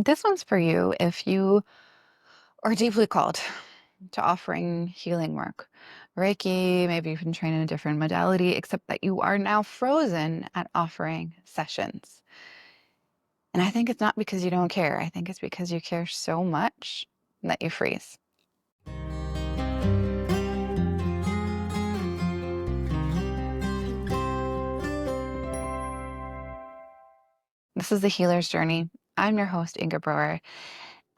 This one's for you if you are deeply called to offering healing work. Reiki, maybe you've been trained in a different modality, except that you are now frozen at offering sessions. And I think it's not because you don't care. I think it's because you care so much that you freeze. This is the healer's journey. I'm your host, Inge.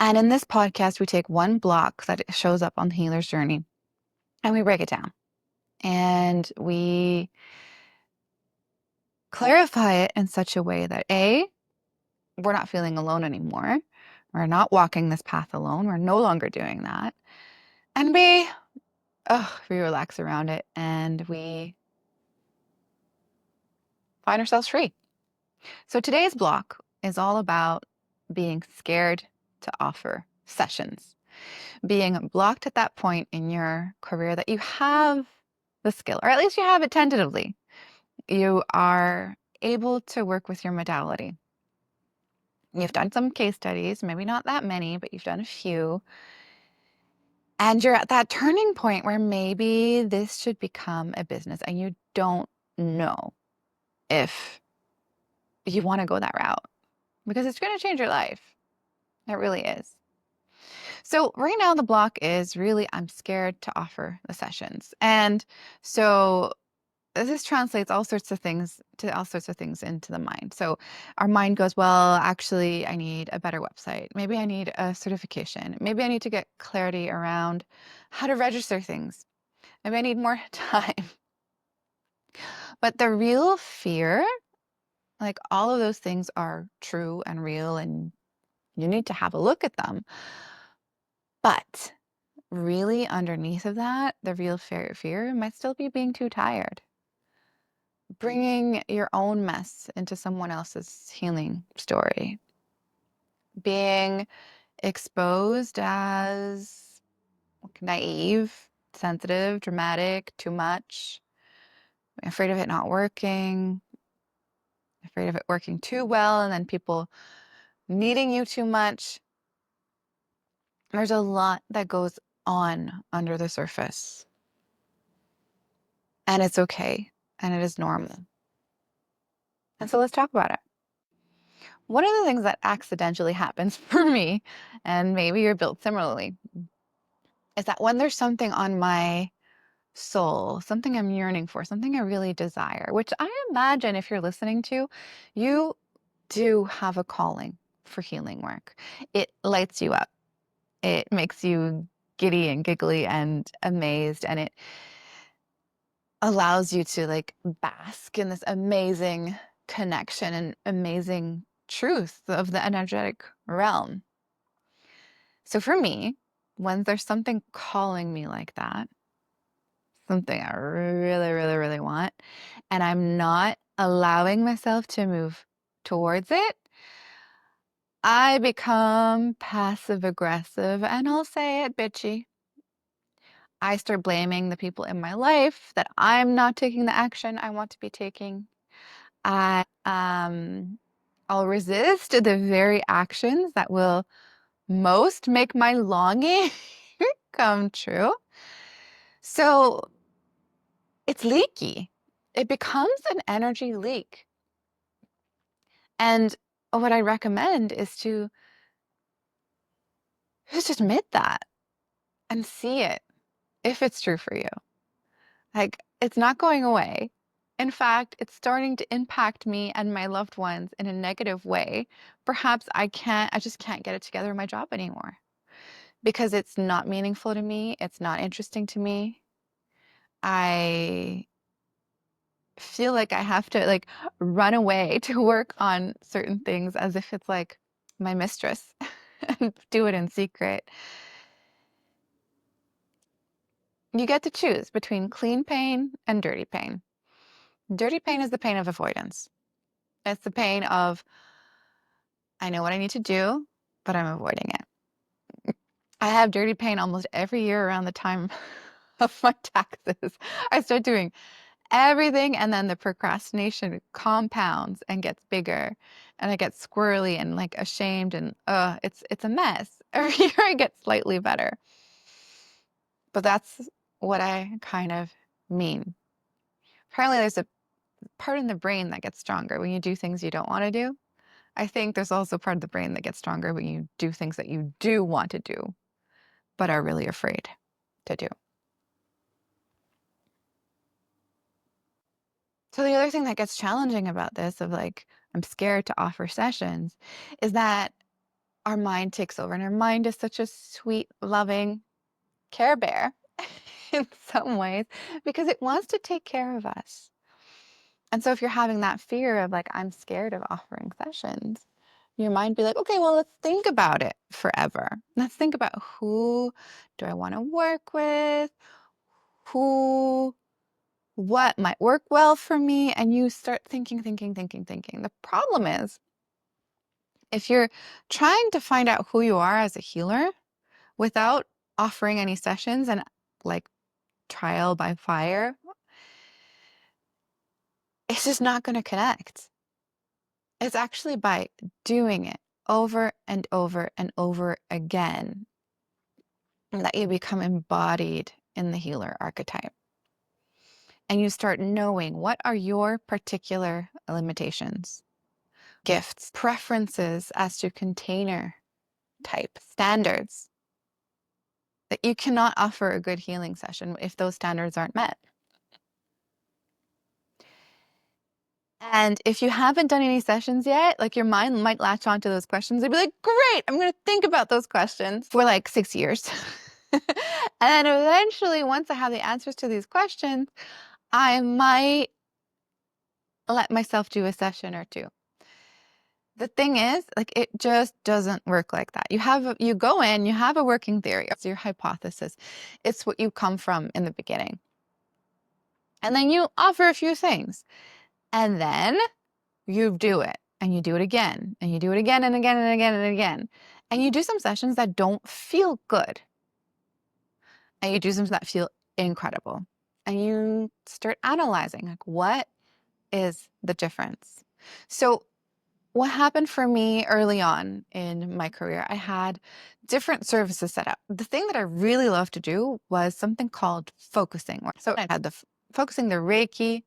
And in this podcast, we take one block that shows up on the healer's journey and we break it down. And we clarify it in such a way that A, we're not feeling alone anymore. We're not walking this path alone. We're no longer doing that. And B, we relax around it and we find ourselves free. So today's block is all about being scared to offer sessions, being blocked at that point in your career that you have the skill, or at least you have it tentatively. You are able to work with your modality. You've done some case studies, maybe not that many, but you've done a few. And you're at that turning point where maybe this should become a business and you don't know if you want to go that route because it's going to change your life. It really is. So right now the block is really, I'm scared to offer the sessions. And so this translates all sorts of things into the mind. So our mind goes, well, actually, I need a better website. Maybe I need a certification. Maybe I need to get clarity around how to register things. Maybe I need more time. But the real fear, like all of those things are true and real, and you need to have a look at them. But really underneath of that, the real fear might still be being too tired. Bringing your own mess into someone else's healing story. Being exposed as naive, sensitive, dramatic, too much, afraid of it not working, afraid of it working too well, and then people needing you too much. There's a lot that goes on under the surface. And it's okay. And it is normal. And so let's talk about it. One of the things that accidentally happens for me, and maybe you're built similarly, is that when there's something on my soul, something I'm yearning for, something I really desire, which I imagine if you're listening to, you do have a calling for healing work. It lights you up. It makes you giddy and giggly and amazed, and it allows you to like bask in this amazing connection and amazing truth of the energetic realm. So for me, when there's something calling me like that, something I really, really, really want, and I'm not allowing myself to move towards it, I become passive aggressive, and I'll say it, bitchy. I start blaming the people in my life that I'm not taking the action I want to be taking. I'll resist the very actions that will most make my longing come true. So it's leaky. It becomes an energy leak. And what I recommend is to just admit that and see it if it's true for you. Like, it's not going away. In fact, it's starting to impact me and my loved ones in a negative way. Perhaps I just can't get it together in my job anymore because it's not meaningful to me. It's not interesting to me. I feel like I have to like run away to work on certain things as if it's like my mistress and do it in secret. You get to choose between clean pain and dirty pain. Dirty pain is the pain of avoidance. It's the pain of, I know what I need to do, but I'm avoiding it. I have dirty pain almost every year around the time of my taxes. I start doing everything, and then the procrastination compounds and gets bigger, and I get squirrely and like ashamed, and it's a mess. Every year I get slightly better. But that's what I kind of mean. Apparently there's a part in the brain that gets stronger when you do things you don't want to do. I think there's also part of the brain that gets stronger when you do things that you do want to do, but are really afraid to do. So the other thing that gets challenging about this of like, I'm scared to offer sessions is that our mind takes over, and our mind is such a sweet, loving Care Bear in some ways because it wants to take care of us. And so if you're having that fear of like, I'm scared of offering sessions, your mind be like, okay, well, let's think about it forever. Let's think about who do I want to work with? What might work well for me? And you start thinking. The problem is if you're trying to find out who you are as a healer without offering any sessions and like trial by fire, it's just not going to connect. It's actually by doing it over and over and over again that you become embodied in the healer archetype. And you start knowing what are your particular limitations, gifts, preferences as to container type, standards, that you cannot offer a good healing session if those standards aren't met. And if you haven't done any sessions yet, like your mind might latch onto those questions and be like, great, I'm going to think about those questions for like 6 years. And then eventually, once I have the answers to these questions, I might let myself do a session or two. The thing is, like, it just doesn't work like that. You go in, you have a working theory. It's your hypothesis. It's what you come from in the beginning. And then you offer a few things. And then you do it, and you do it again, and you do it again and again and again and again. And you do some sessions that don't feel good. And you do some that feel incredible. And you start analyzing, like, what is the difference? So what happened for me early on in my career, I had different services set up. The thing that I really loved to do was something called focusing. So I had the focusing, the Reiki,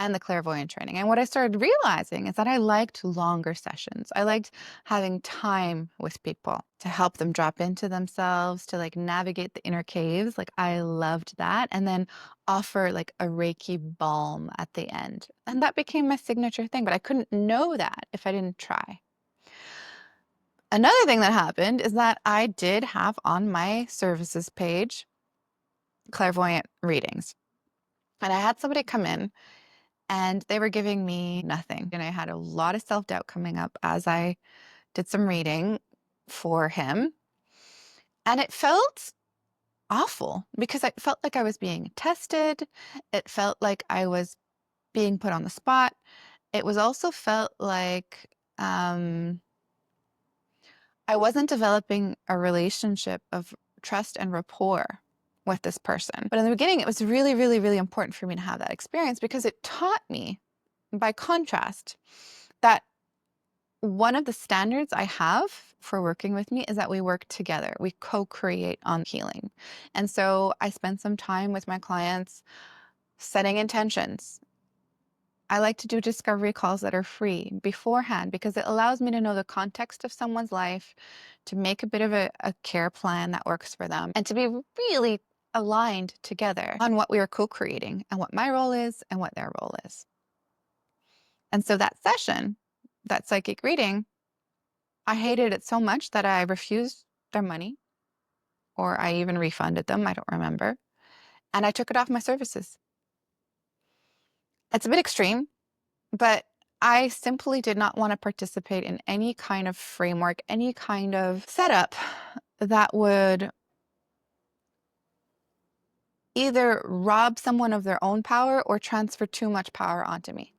and the clairvoyant training. And what I started realizing is that I liked longer sessions. I liked having time with people to help them drop into themselves, to like navigate the inner caves. Like I loved that. And then offer like a Reiki balm at the end. And that became my signature thing, but I couldn't know that if I didn't try. Another thing that happened is that I did have on my services page clairvoyant readings. And I had somebody come in and they were giving me nothing. And I had a lot of self-doubt coming up as I did some reading for him. And it felt awful because I felt like I was being tested. It felt like I was being put on the spot. It was also felt like I wasn't developing a relationship of trust and rapport with this person. But in the beginning, it was really, really, really important for me to have that experience because it taught me, by contrast, that one of the standards I have for working with me is that we work together. We co-create on healing. And so I spend some time with my clients setting intentions. I like to do discovery calls that are free beforehand because it allows me to know the context of someone's life, to make a bit of a care plan that works for them, and to be really aligned together on what we are co-creating and what my role is and what their role is. And so that session, that psychic reading, I hated it so much that I refused their money, or I even refunded them, I don't remember. And I took it off my services. It's a bit extreme, but I simply did not want to participate in any kind of framework, any kind of setup that would either rob someone of their own power or transfer too much power onto me.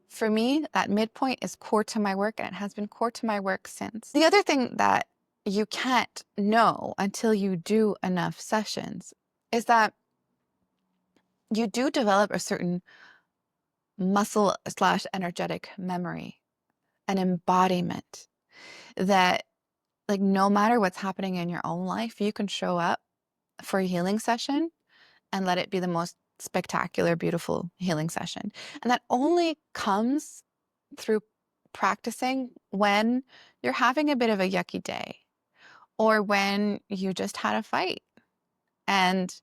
For me, that midpoint is core to my work, and it has been core to my work since. The other thing that you can't know until you do enough sessions is that you do develop a certain muscle slash energetic memory, an embodiment that, like, no matter what's happening in your own life, you can show up for a healing session and let it be the most spectacular, beautiful healing session. And that only comes through practicing when you're having a bit of a yucky day, or when you just had a fight and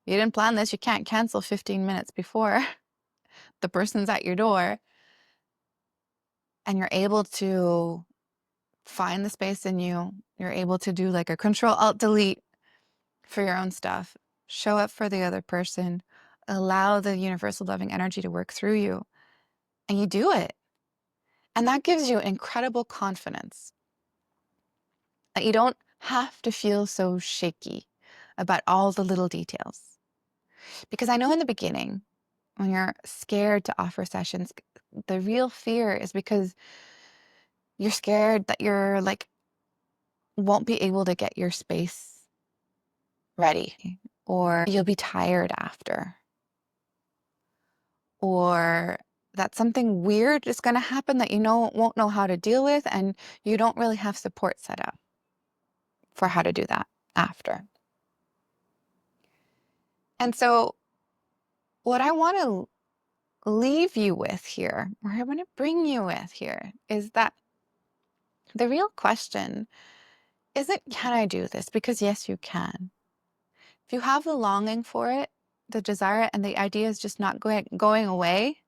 you didn't plan this. You can't cancel 15 minutes before the person's at your door, and you're able to find the space in you. You're able to do like a Control Alt Delete for your own stuff, show up for the other person, allow the universal loving energy to work through you, and you do it. And that gives you incredible confidence that you don't have to feel so shaky about all the little details. Because I know in the beginning, when you're scared to offer sessions, the real fear is because you're scared that you're like, won't be able to get your space ready, or you'll be tired after, or that something weird is going to happen that won't know how to deal with, and you don't really have support set up for how to do that after. And so what I want to leave you with here, or I want to bring you with here, is that the real question isn't, can I do this? Because yes, you can. If you have the longing for it, the desire, and the idea is just not going away,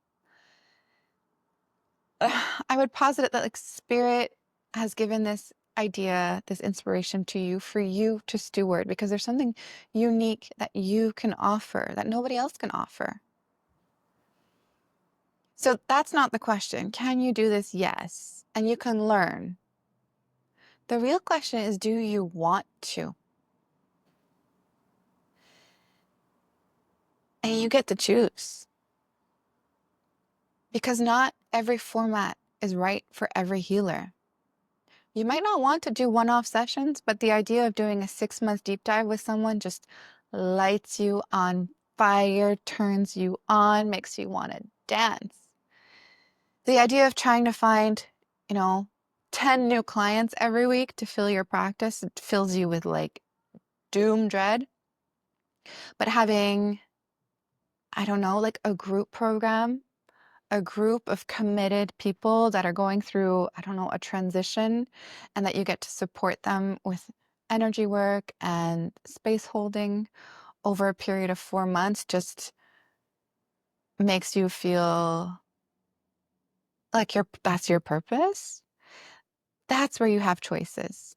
I would posit it that, like, Spirit has given this idea, this inspiration to you for you to steward, because there's something unique that you can offer that nobody else can offer. So that's not the question. Can you do this? Yes. And you can learn. The real question is, do you want to? And you get to choose. Because not every format is right for every healer. You might not want to do one-off sessions, but the idea of doing a 6-month deep dive with someone just lights you on fire, turns you on, makes you want to dance. The idea of trying to find, 10 new clients every week to fill your practice, it fills you with like doom dread. But having, I don't know, like a group program, a group of committed people that are going through, I don't know, a transition, and that you get to support them with energy work and space holding over a period of 4 months, just makes you feel like that's your purpose. That's where you have choices.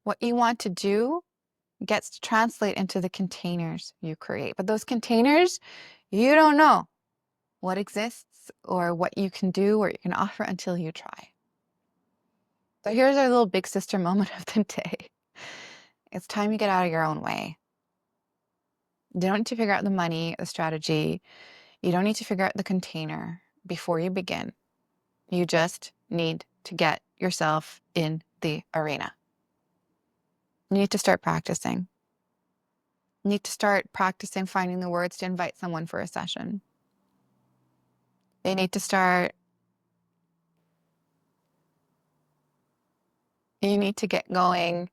What you want to do gets to translate into the containers you create. But those containers, you don't know what exists or what you can do or you can offer until you try. So here's our little big sister moment of the day. It's time you get out of your own way. You don't need to figure out the money, the strategy. You don't need to figure out the container before you begin. You just need to get yourself in the arena. You need to start practicing. You need to start practicing finding the words to invite someone for a session. You need to get going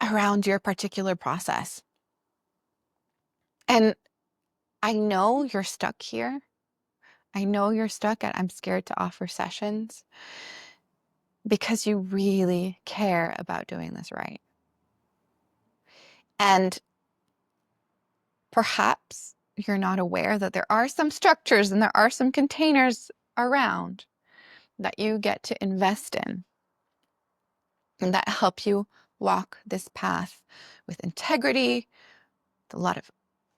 around your particular process. And I know you're stuck here. I know you're stuck at, I'm scared to offer sessions, because you really care about doing this right. And perhaps you're not aware that there are some structures and there are some containers around that you get to invest in and that help you walk this path with integrity, with a lot of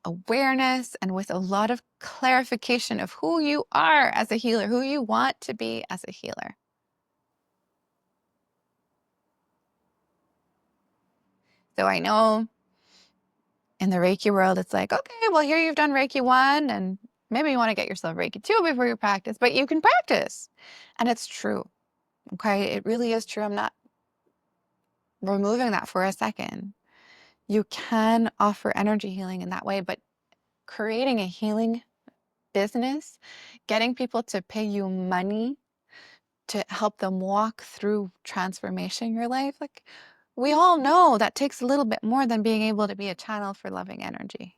awareness, and with a lot of clarification of who you are as a healer, who you want to be as a healer. So I know in the Reiki world, it's like, okay, well, here you've done Reiki 1, and maybe you want to get yourself Reiki 2 before you practice, but you can practice. And it's true. Okay, it really is true. I'm not removing that for a second. You can offer energy healing in that way, but creating a healing business, getting people to pay you money to help them walk through transformation in your life, like we all know that takes a little bit more than being able to be a channel for loving energy.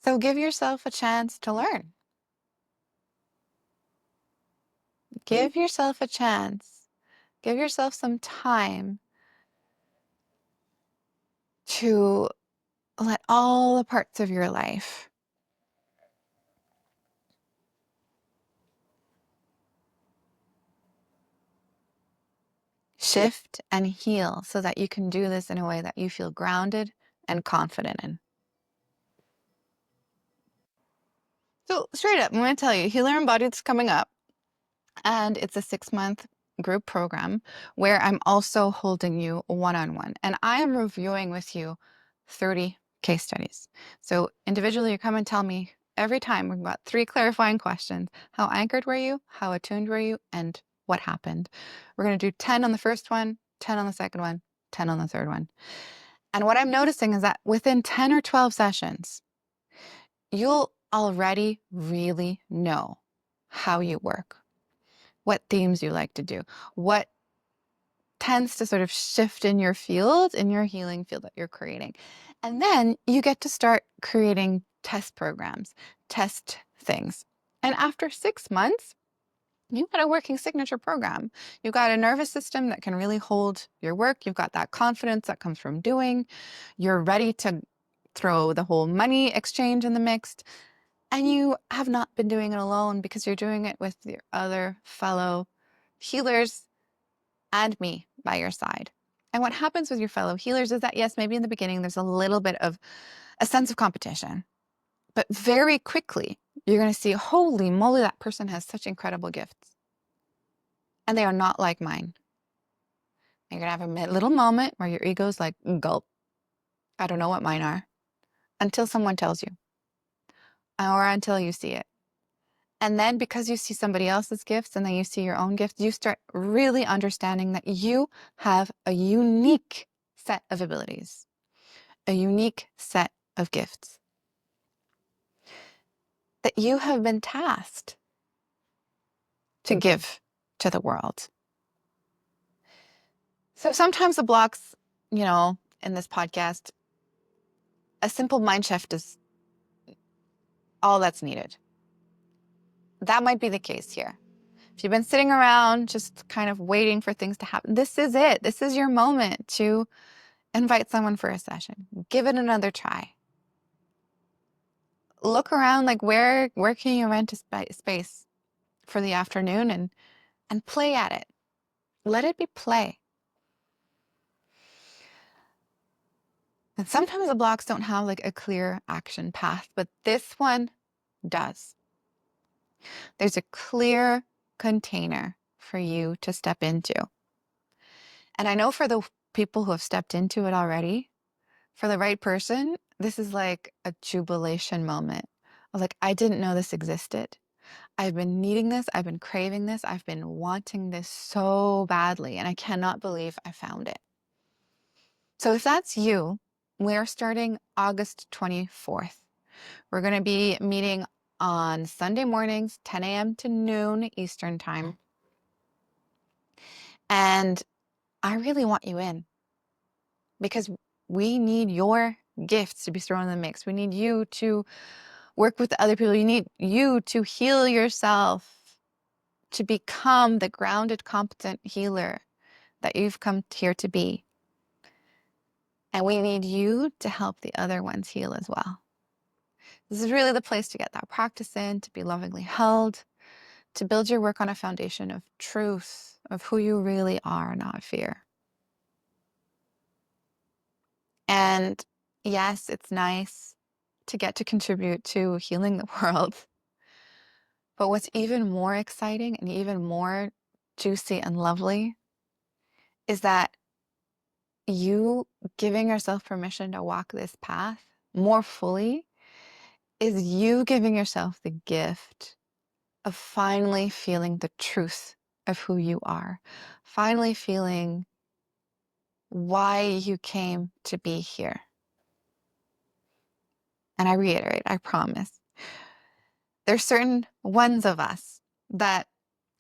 So give yourself a chance to learn. Give yourself a chance. Give yourself some time to let all the parts of your life shift and heal so that you can do this in a way that you feel grounded and confident in. So straight up, I'm going to tell you, Healer Embodied is coming up, and it's a 6-month group program where I'm also holding you one-on-one, and I am reviewing with you 30 case studies. So individually, you come and tell me every time. We've got 3 clarifying questions. How anchored were you? How attuned were you? And what happened? We're going to do 10 on the first one, 10 on the second one, 10 on the third one. And what I'm noticing is that within 10 or 12 sessions, you'll already really know how you work, what themes you like to do, what tends to sort of shift in your field, in your healing field that you're creating. And then you get to start creating test programs, test things. And after 6 months, you've got a working signature program. You've got a nervous system that can really hold your work. You've got that confidence that comes from doing. You're ready to throw the whole money exchange in the mix. And you have not been doing it alone because you're doing it with your other fellow healers and me by your side. And what happens with your fellow healers is that, yes, maybe in the beginning there's a little bit of a sense of competition, but very quickly you're going to see, holy moly, that person has such incredible gifts. And they are not like mine. You're going to have a little moment where your ego's like, gulp, I don't know what mine are, until someone tells you, or until you see it. And then because you see somebody else's gifts and then you see your own gifts, you start really understanding that you have a unique set of abilities, a unique set of gifts that you have been tasked to give to the world. So sometimes the blocks, in this podcast, a simple mind shift is all that's needed. That might be the case here. If you've been sitting around just kind of waiting for things to happen, this is it. This is your moment to invite someone for a session. Give it another try. Look around, like where can you rent a space for the afternoon and play at it. Let it be play. And sometimes the blocks don't have like a clear action path, but this one does. There's a clear container for you to step into. And I know for the people who have stepped into it already, for the right person, this is like a jubilation moment. I was like, I didn't know this existed. I've been needing this. I've been craving this. I've been wanting this so badly, and I cannot believe I found it. So if that's you, we're starting August 24th. We're going to be meeting on Sunday mornings, 10 a.m. to noon Eastern time. And I really want you in because we need your gifts to be thrown in the mix. We need you to work with the other people. You need you to heal yourself, to become the grounded, competent healer that you've come here to be. And we need you to help the other ones heal as well. This is really the place to get that practice in, to be lovingly held, to build your work on a foundation of truth, of who you really are, not fear. And yes, it's nice to get to contribute to healing the world. But what's even more exciting and even more juicy and lovely is that you giving yourself permission to walk this path more fully is you giving yourself the gift of finally feeling the truth of who you are, finally feeling why you came to be here. And I reiterate, I promise, there's certain ones of us that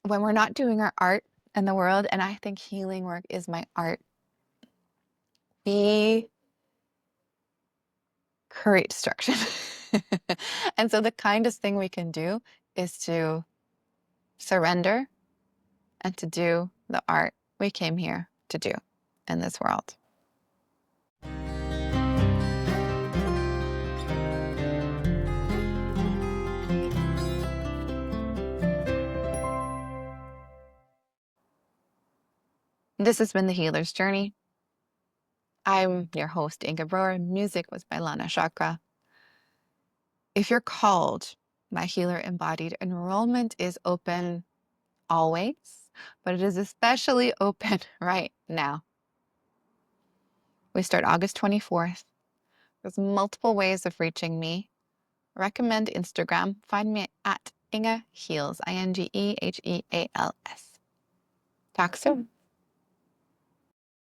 when we're not doing our art in the world, and I think healing work is my art, we create destruction. And so the kindest thing we can do is to surrender and to do the art we came here to do in this world. This has been The Healer's Journey. I'm your host, Inge. Music was by Lana Chakra. If you're called by Healer Embodied, enrollment is open always, but it is especially open right now. We start August 24th. There's multiple ways of reaching me. Recommend Instagram. Find me at Inge Heals, INGEHEALS. Talk soon.